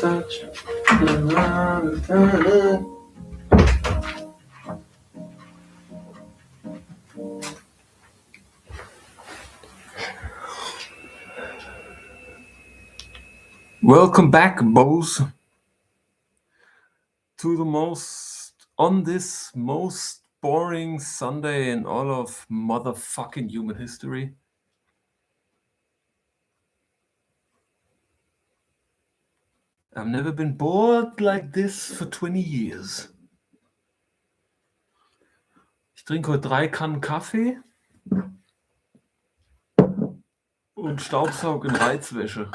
Touch, touch. Welcome back, Bose, to this most boring Sunday in all of motherfucking human history. I've never been bored like this for 20 years. Ich trinke heute 3 Kannen Kaffee und Staubsaug in Reizwäsche.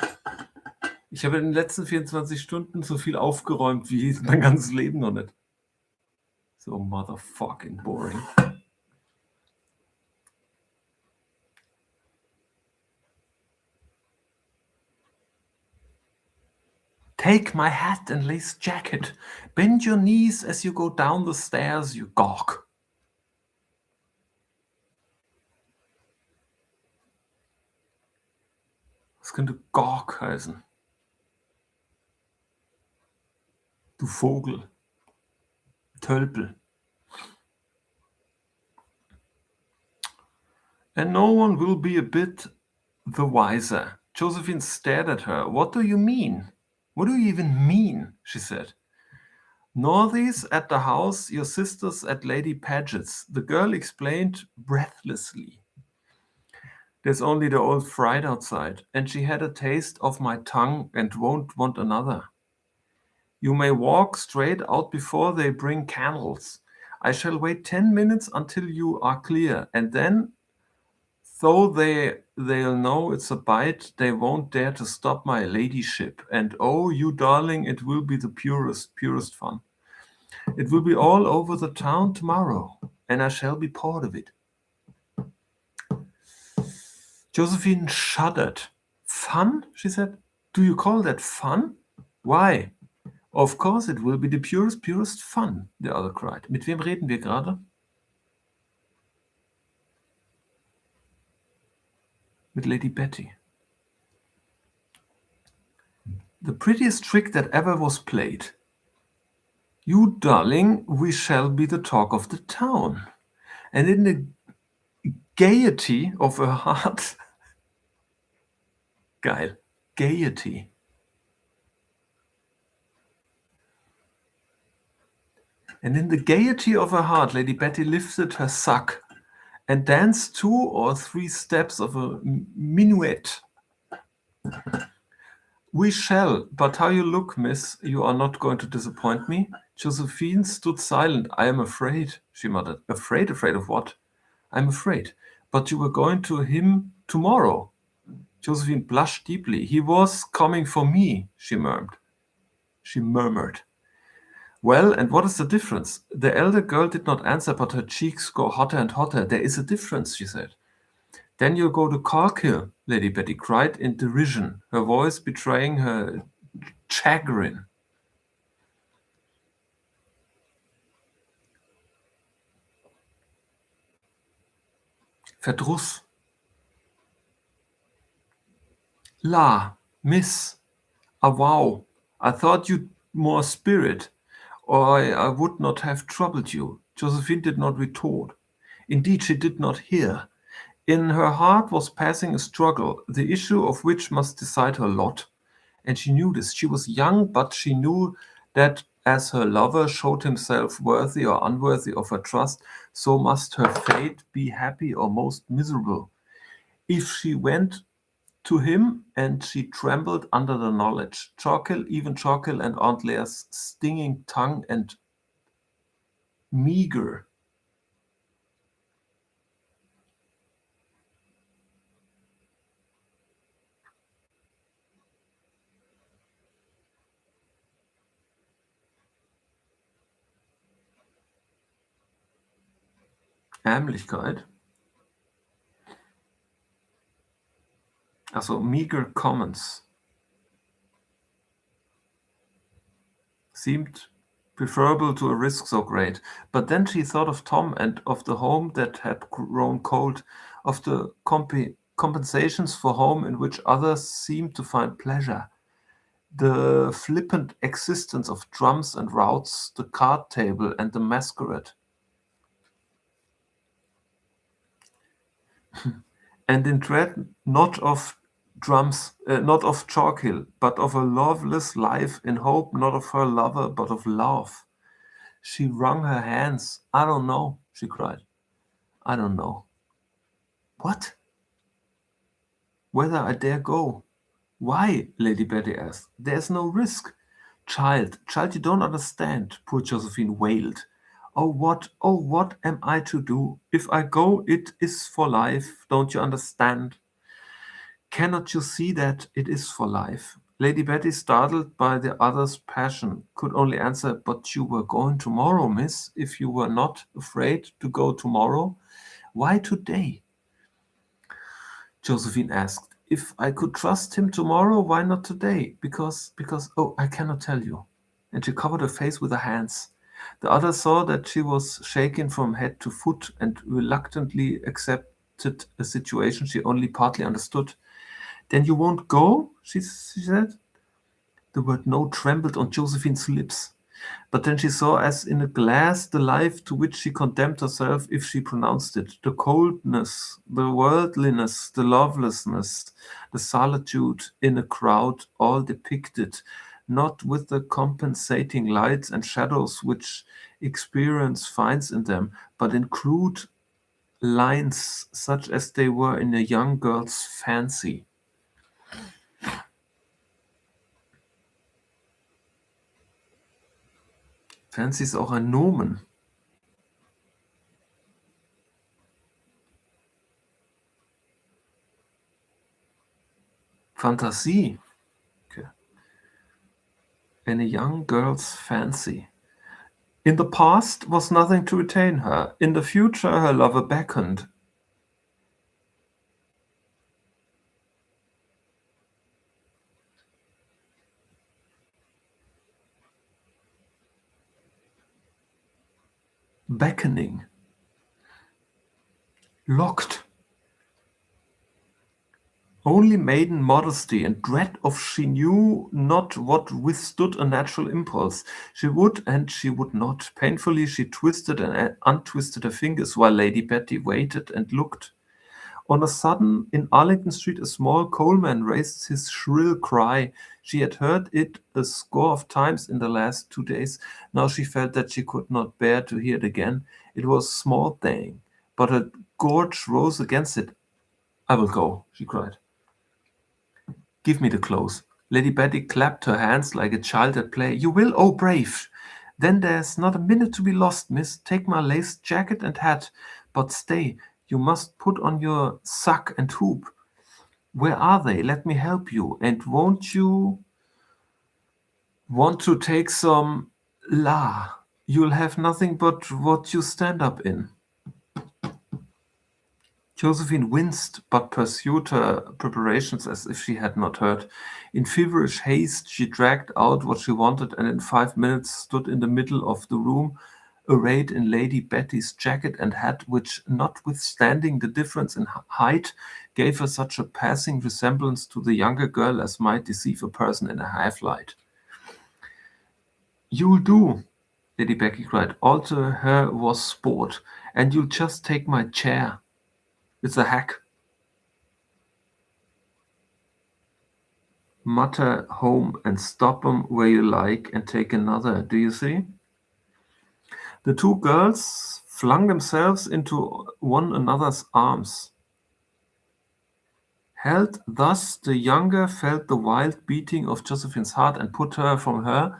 Ich habe in den letzten 24 Stunden so viel aufgeräumt wie mein ganzes Leben noch nicht. So motherfucking boring. Take my hat and lace jacket. Bend your knees as you go down the stairs, you gawk. Was könnte Gawk heißen? Du Vogel. Tölpel. And no one will be a bit the wiser. Josephine stared at her. What do you mean? What do you even mean? She said. Northies at the house, your sisters at Lady Paget's. The girl explained breathlessly. There's only the old fright outside, and she had a taste of my tongue and won't want another. You may walk straight out before they bring candles. I shall wait 10 minutes until you are clear, and then, though they'll know it's a bite, they won't dare to stop my ladyship. And oh, you darling, it will be the purest fun. It will be all over the town tomorrow, and I shall be part of it. Josephine shuddered. Fun? She said. Do you call that fun? Why? Of course it will be the purest fun, the other cried. Mit wem reden wir gerade? Mit Lady Betty. The prettiest trick that ever was played. You darling, we shall be the talk of the town. And in the gaiety of her heart, geil, gaiety. And in the gaiety of her heart, Lady Betty lifted her sack and danced 2 or 3 steps of a minuet. We shall, but how you look, miss, you are not going to disappoint me. Josephine stood silent. I am afraid, she muttered. Afraid? Afraid of what? I'm afraid. But you were going to him tomorrow. Josephine blushed deeply. He was coming for me, she murmured. Well, and what is the difference? The elder girl did not answer, but her cheeks go hotter and hotter. There is a difference, she said. Then you'll go to Carkill, Lady Betty cried in derision, her voice betraying her chagrin. Verdruss. La, miss, wow, I thought you'd more spirit, or I would not have troubled you. Josephine did not retort. Indeed, she did not hear. In her heart was passing a struggle, the issue of which must decide her lot. And she knew this. She was young, but she knew that as her lover showed himself worthy or unworthy of her trust, so must her fate be happy or most miserable. If she went to him, and she trembled under the knowledge, even Chorkel and Aunt Leah's stinging tongue and meager. Ärmlichkeit. Also meager comments. Seemed preferable to a risk so great. But then she thought of Tom and of the home that had grown cold, of the compensations for home in which others seemed to find pleasure, the flippant existence of drums and routs, the card table and the masquerade. And in dread not of Chalkhill, but of a loveless life, in hope not of her lover, but of love. She wrung her hands. I don't know, she cried. I don't know. What? Whether I dare go? Why? Lady Betty asked. There's no risk. Child, you don't understand, poor Josephine wailed. Oh, what am I to do? If I go, it is for life. Don't you understand? Cannot you see that it is for life? Lady Betty, startled by the other's passion, could only answer, But you were going tomorrow, miss. If you were not afraid to go tomorrow, why today? Josephine asked. If I could trust him tomorrow, why not today? Oh, I cannot tell you. And she covered her face with her hands. The other saw that she was shaken from head to foot and reluctantly accepted a situation she only partly understood. Then you won't go? She said. The word no trembled on Josephine's lips. But then she saw as in a glass the life to which she condemned herself if she pronounced it, the coldness, the worldliness, the lovelessness, the solitude in a crowd, all depicted, not with the compensating lights and shadows which experience finds in them, but in crude lines such as they were in a young girl's fancy. Fancy ist auch ein Nomen. Fantasie. Okay. In a young girl's fancy. In the past was nothing to retain her. In the future her lover beckoned. Beckoning. Locked. Only maiden modesty and dread of she knew not what withstood a natural impulse. She would and she would not. Painfully she twisted and untwisted her fingers while Lady Betty waited and looked. On a sudden, in Arlington Street, a small coalman raised his shrill cry. She had heard it a score of times in the last 2 days. Now she felt that she could not bear to hear it again. It was a small thing, but her gorge rose against it. I will go, she cried. Give me the clothes. Lady Betty clapped her hands like a child at play. You will? Oh, brave! Then there's not a minute to be lost, miss. Take my lace jacket and hat. But stay, you must put on your sock and hoop. Where are they? Let me help you. And won't you want to take some la? You'll have nothing but what you stand up in. Josephine winced, but pursued her preparations as if she had not heard. In feverish haste she dragged out what she wanted, and in 5 minutes stood in the middle of the room, arrayed in Lady Betty's jacket and hat, which, notwithstanding the difference in height, gave her such a passing resemblance to the younger girl as might deceive a person in a half-light. You'll do, Lady Betty cried. All to her was sport. And you'll just take my chair. It's a hack. Mutter home and stop 'em where you like and take another, do you see? The two girls flung themselves into one another's arms. Held thus, the younger felt the wild beating of Josephine's heart and put her from her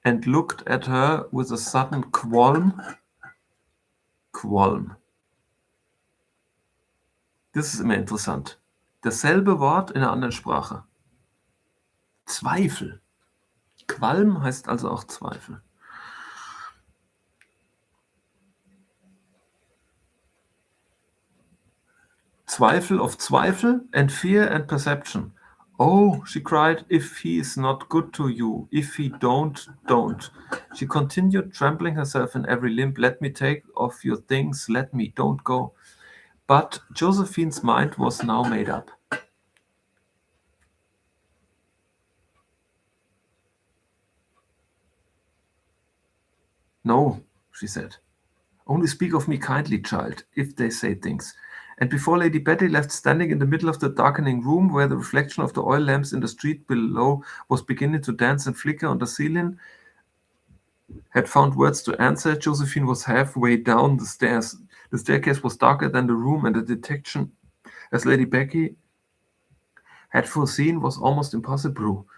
and looked at her with a sudden qualm. Qualm. Das ist immer interessant. Dasselbe Wort in einer anderen Sprache. Zweifel. Qualm heißt also auch Zweifel. Zweifel of Zweifel and fear and perception. Oh, she cried, if he is not good to you, if he don't. She continued, trembling herself in every limb. Let me take off your things, let me, don't go. But Josephine's mind was now made up. No, she said. Only speak of me kindly, child, if they say things. And before Lady Betty left standing in the middle of the darkening room, where the reflection of the oil lamps in the street below was beginning to dance and flicker on the ceiling, had found words to answer, Josephine was halfway down the stairs. The staircase was darker than the room, and the detection, as Lady Betty had foreseen, was almost impossible.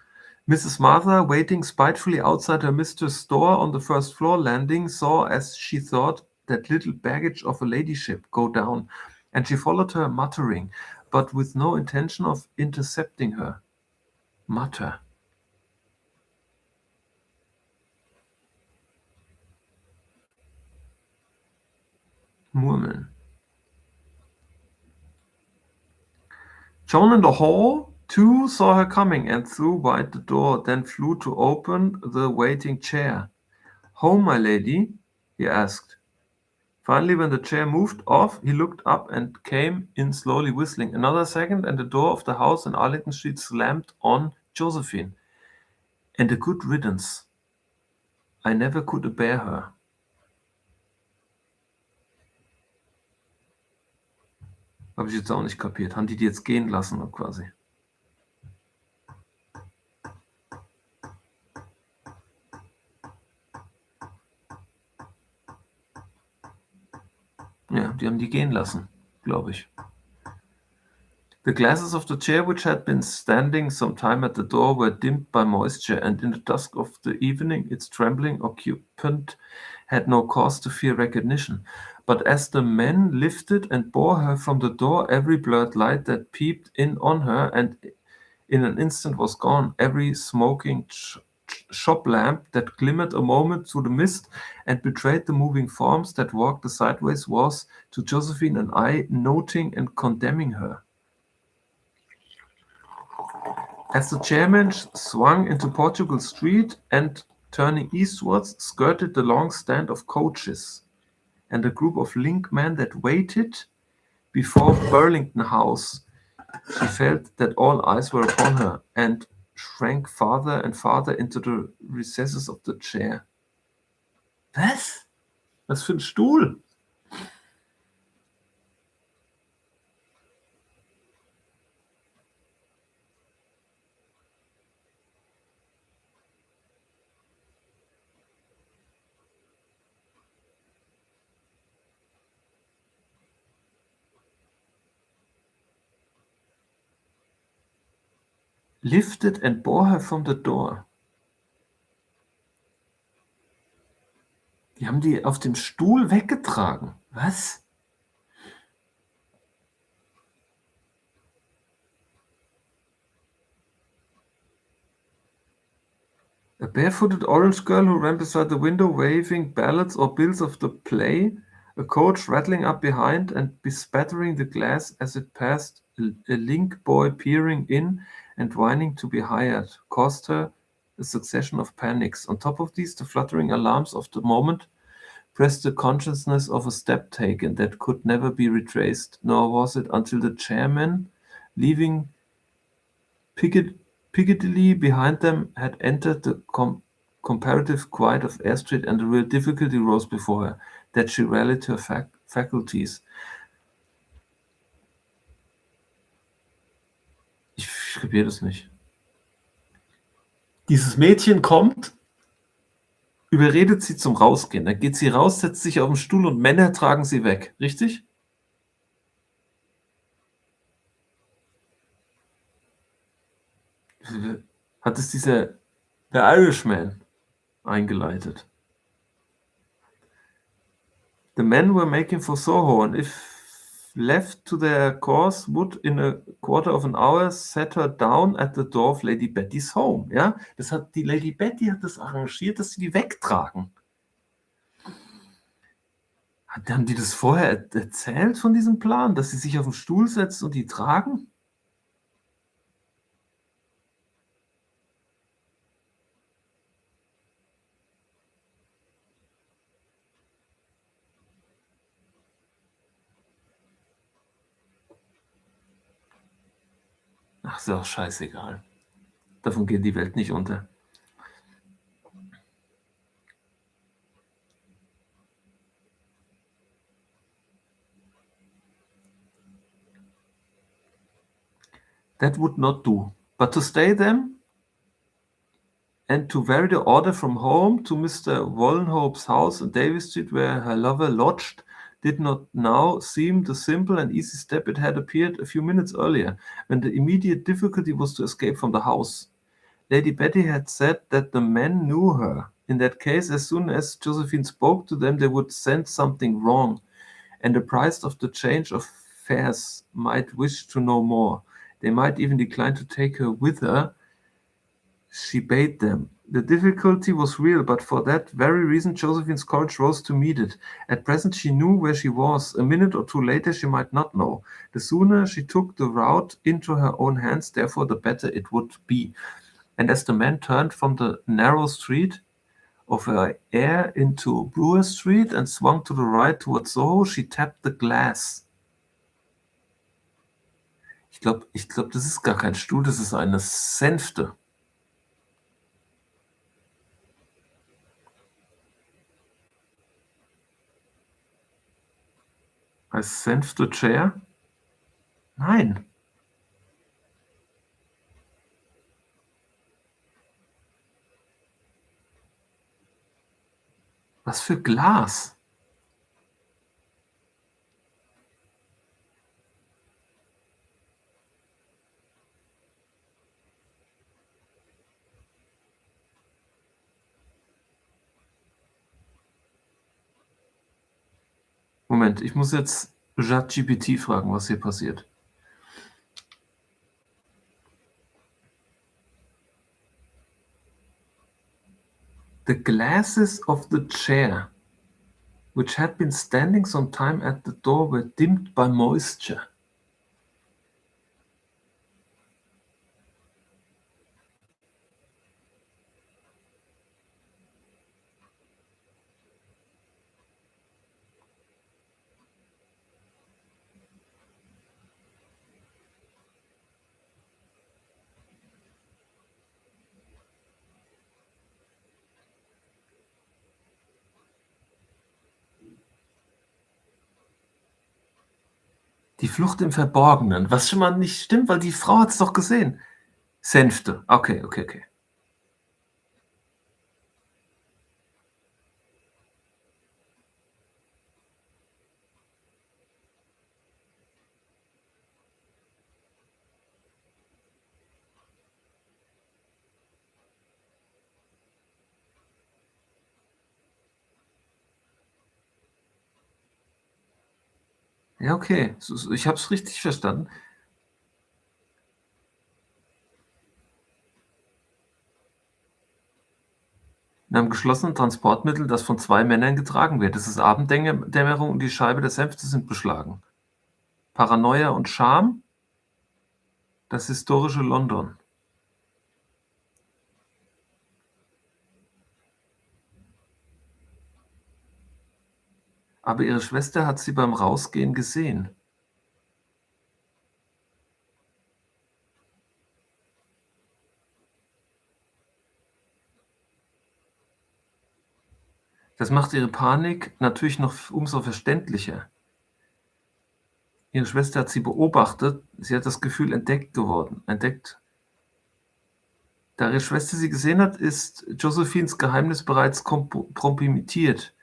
Mrs. Martha, waiting spitefully outside her mistress' door on the first floor landing, saw, as she thought, that little baggage of a ladyship go down, and she followed her, muttering, but with no intention of intercepting her. Mutter. Murmeln. Joan in the hall, too, saw her coming and threw wide the door, then flew to open the waiting chair. Home, my lady? He asked. Finally, when the chair moved off, he looked up and came in slowly whistling. Another second, and the door of the house in Arlington Street slammed on Josephine. And a good riddance. I never could bear her. Habe ich jetzt auch nicht kapiert. Haben die jetzt gehen lassen, quasi? Ja, die haben die gehen lassen, glaube ich. The glasses of the chair, which had been standing some time at the door, were dimmed by moisture, and in the dusk of the evening its trembling occupant had no cause to fear recognition. But as the men lifted and bore her from the door, every blurred light that peeped in on her and in an instant was gone, every smoking shop lamp that glimmered a moment through the mist and betrayed the moving forms that walked sideways, was, to Josephine and I, noting and condemning her. As the chairman swung into Portugal Street and, turning eastwards, skirted the long stand of coaches and a group of linkmen that waited before Burlington House, she felt that all eyes were upon her, and shrank farther and farther into the recesses of the chair. Was? Was für ein Stuhl? Lifted and bore her from the door. Die haben die auf dem Stuhl weggetragen. Was? A barefooted orange girl who ran beside the window waving ballads or bills of the play, a coach rattling up behind and bespattering the glass as it passed, a link boy peering in and whining to be hired, caused her a succession of panics. On top of these, the fluttering alarms of the moment pressed the consciousness of a step taken that could never be retraced, nor was it until the chairman, leaving Piccadilly behind them, had entered the comparative quiet of Eyre Street, and a real difficulty rose before her, that she rallied her faculties. Ich kapiere das nicht. Dieses Mädchen kommt, überredet sie zum Rausgehen. Dann geht sie raus, setzt sich auf den Stuhl und Männer tragen sie weg. Richtig? Hat es The Irishman eingeleitet. The men were making for Soho, and if left to their course, would in a quarter of an hour set her down at the door of Lady Betty's home. Ja, die Lady Betty hat das arrangiert, dass sie die wegtragen. Haben die das vorher erzählt von diesem Plan, dass sie sich auf den Stuhl setzt und die tragen? Ach, ist ja auch scheißegal. Davon geht die Welt nicht unter. That would not do. But to stay them and to vary the order from home to Mr. Wallenhope's house in Davis Street, where her lover lodged, did not now seem the simple and easy step it had appeared a few minutes earlier, when the immediate difficulty was to escape from the house. Lady Betty had said that the men knew her. In that case, as soon as Josephine spoke to them, they would sense something wrong, and apprised of the change of fares, might wish to know more. They might even decline to take her with her. She bade them. The difficulty was real, but for that very reason Josephine's courage rose to meet it. At present she knew where she was. A minute or two later she might not know. The sooner she took the route into her own hands, therefore, the better it would be. And as the man turned from the narrow street of her air into Brewer Street and swung to the right towards Soho, she tapped the glass. Ich glaub, das ist gar kein Stuhl, das ist eine Sänfte. Heißt Sänfte Chair? Nein. Was für Glas? Moment, ich muss jetzt ChatGPT fragen, was hier passiert. The glasses of the chair, which had been standing some time at the door, were dimmed by moisture. Die Flucht im Verborgenen, was schon mal nicht stimmt, weil die Frau hat's doch gesehen. Sänfte. Okay, okay, okay. Ja, okay. Ich habe es richtig verstanden. In einem geschlossenen Transportmittel, das von 2 Männern getragen wird. Es ist Abenddämmerung und die Scheibe der Sänfte sind beschlagen. Paranoia und Scham, das historische London. Aber ihre Schwester hat sie beim Rausgehen gesehen. Das macht ihre Panik natürlich noch umso verständlicher. Ihre Schwester hat sie beobachtet, sie hat das Gefühl entdeckt. Da ihre Schwester sie gesehen hat, ist Josephines Geheimnis bereits kompromittiert.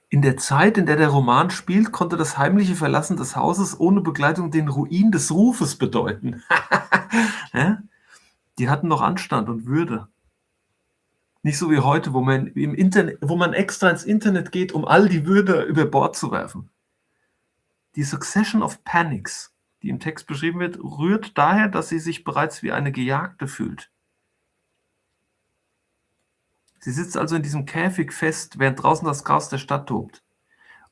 In der Zeit, in der der Roman spielt, konnte das heimliche Verlassen des Hauses ohne Begleitung den Ruin des Rufes bedeuten. Ja? Die hatten noch Anstand und Würde. Nicht so wie heute, wo man extra ins Internet geht, um all die Würde über Bord zu werfen. Die Succession of Panics, die im Text beschrieben wird, rührt daher, dass sie sich bereits wie eine Gejagte fühlt. Sie sitzt also in diesem Käfig fest, während draußen das Chaos der Stadt tobt.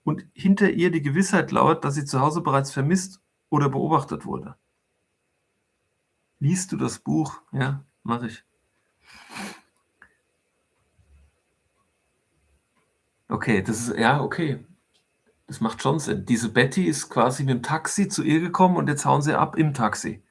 Und hinter ihr die Gewissheit lauert, dass sie zu Hause bereits vermisst oder beobachtet wurde. Liest du das Buch? Ja, mache ich. Okay, okay. Das macht schon Sinn. Diese Betty ist quasi mit dem Taxi zu ihr gekommen und jetzt hauen sie ab im Taxi.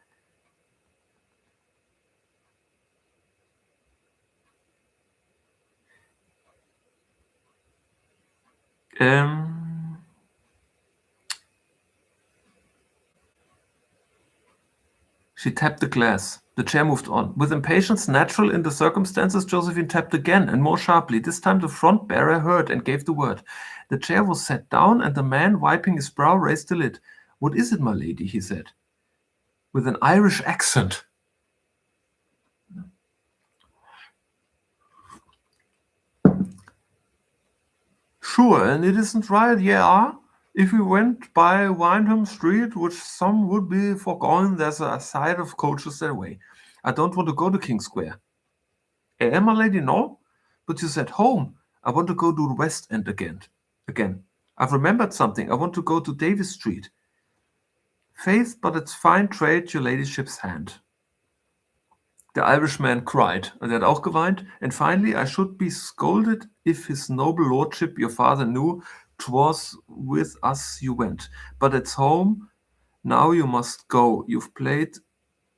She tapped the glass. The chair moved on. With impatience natural in the circumstances, Josephine tapped again, and more sharply. This time the front bearer heard and gave the word. The chair was set down, and the man, wiping his brow, raised the lid. "What is it, my lady?" he said, with an Irish accent. "Sure, and it isn't right, yeah? If we went by Windham Street, which some would be for going, there's a side of coaches that way. I don't want to go to King Square." My lady, no? But you said home. I want to go to the West End again. I've remembered something. I want to go to Davis Street. Faith, but it's fine trade, your ladyship's hand. The Irishman cried. Und er hat auch geweint. And finally, I should be scolded if his noble lordship, your father, knew 'twas with us you went. But it's home. Now you must go. You've played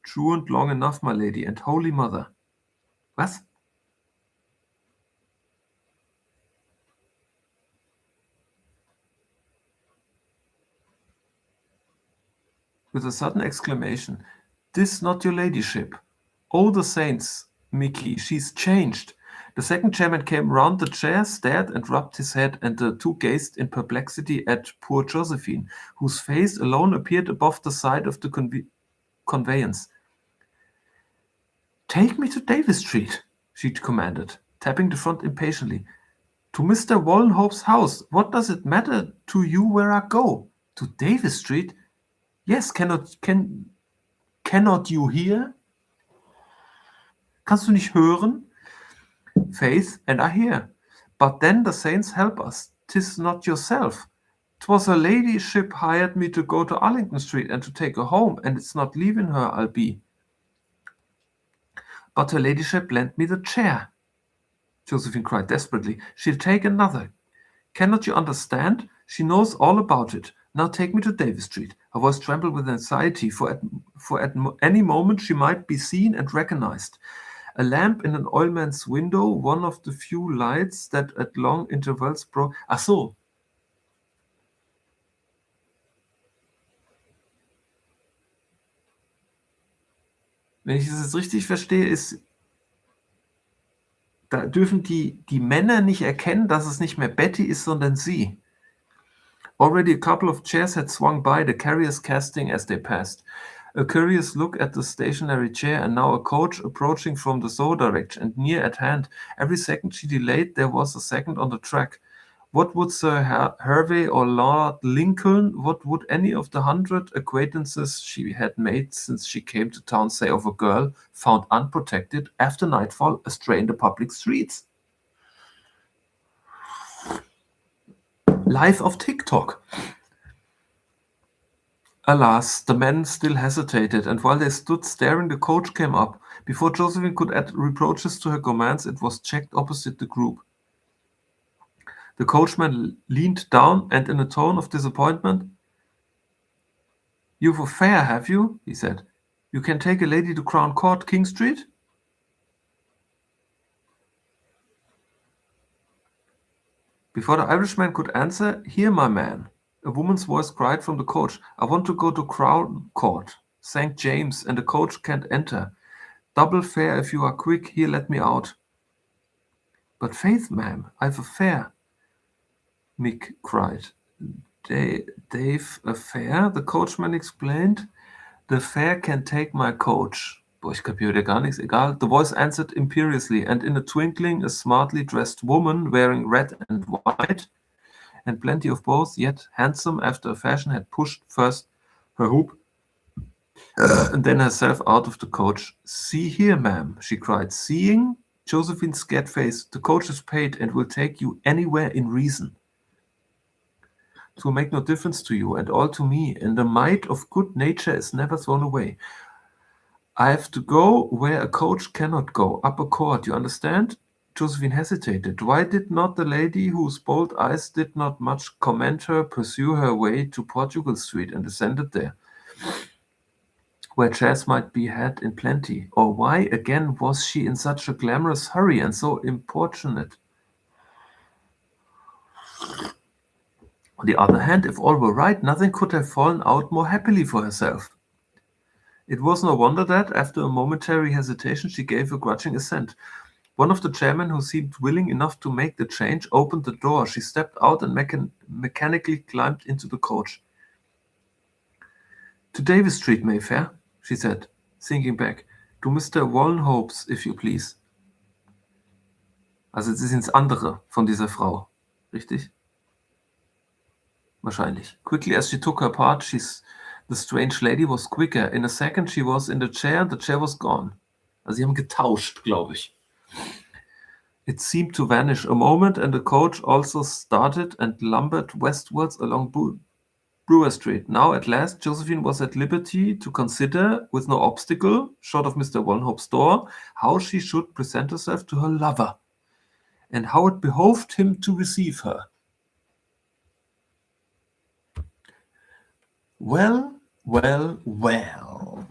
truant long enough, my lady, and holy mother. Was? With a sudden exclamation. "'Tis not your ladyship. Oh, the saints, Mickey, she's changed." The second chairman came round the chair, stared, and rubbed his head, and the two gazed in perplexity at poor Josephine, whose face alone appeared above the side of the conveyance. "Take me to Davis Street," she commanded, tapping the front impatiently. "To Mr. Wallenhope's house. What does it matter to you where I go? To Davis Street? Yes, cannot you hear? Kannst du nicht hören? Faith, and I hear. But then the saints help us. 'Tis not yourself. 'Twas her ladyship hired me to go to Arlington Street and to take her home, and it's not leaving her I'll be. But her ladyship lent me the chair." Josephine cried desperately. "She'll take another. Cannot you understand? She knows all about it. Now take me to Davis Street." Her voice trembled with anxiety, for at any moment she might be seen and recognized. A lamp in an oilman's window, one of the few lights that at long intervals broke. Ach so. Wenn ich das jetzt richtig verstehe, da dürfen die Männer nicht erkennen, dass es nicht mehr Betty ist, sondern sie. Already a couple of chairs had swung by, the carriers casting as they passed. A curious look at the stationary chair, and now a coach approaching from the Soho direction, and near at hand. Every second she delayed, there was a second on the track. What would Sir Hervey or Lord Lincoln, what would any of the 100 acquaintances she had made since she came to town say of a girl found unprotected after nightfall astray in the public streets? Life of TikTok. Alas, the men still hesitated, and while they stood staring, the coach came up. Before Josephine could add reproaches to her commands, it was checked opposite the group. The coachman leaned down, and in a tone of disappointment, "You've a fare, have you?" he said. "You can take a lady to Crown Court, King Street?" Before the Irishman could answer, "Here, my man," a woman's voice cried from the coach. "I want to go to Crown Court, St. James, and the coach can't enter. Double fare if you are quick. Here, let me out." "But faith, ma'am, I've a fare," Mick cried. "They've a fare?" the coachman explained. "The fare can take my coach." Boah, ich kapiere wieder gar nichts. Egal. The voice answered imperiously, and in a twinkling a smartly dressed woman wearing red and white, and plenty of both, yet handsome after a fashion, had pushed first her hoop and then herself out of the coach. "See here, ma'am," she cried, seeing Josephine's scared face. The coach is paid and will take you anywhere in reason. It will make no difference to you and all to me, and the might of good nature is never thrown away. I have to go where a coach cannot go, upper court, you understand? Josephine hesitated. Why did not the lady whose bold eyes did not much commend her pursue her way to Portugal Street and descended there, where chairs might be had in plenty? Or why, again, was she in such a glamorous hurry and so importunate? On the other hand, if all were right, nothing could have fallen out more happily for herself. It was no wonder that, after a momentary hesitation, she gave a grudging assent. One of the chairmen, who seemed willing enough to make the change, opened the door. She stepped out and mechanically climbed into the coach. To Davis Street, Mayfair, she said, sinking back. To Mr. Wallenhope's, if you please. Also, es ist ins andere von dieser Frau. Richtig? Wahrscheinlich. Quickly as she took her part, the strange lady was quicker. In a second she was in the chair and the chair was gone. Also sie haben getauscht, glaube ich. It seemed to vanish a moment, and the coach also started and lumbered westwards along Brewer Street. Now, at last, Josephine was at liberty to consider, with no obstacle, short of Mr. Wallenhope's door, how she should present herself to her lover, and how it behoved him to receive her. Well, well, well.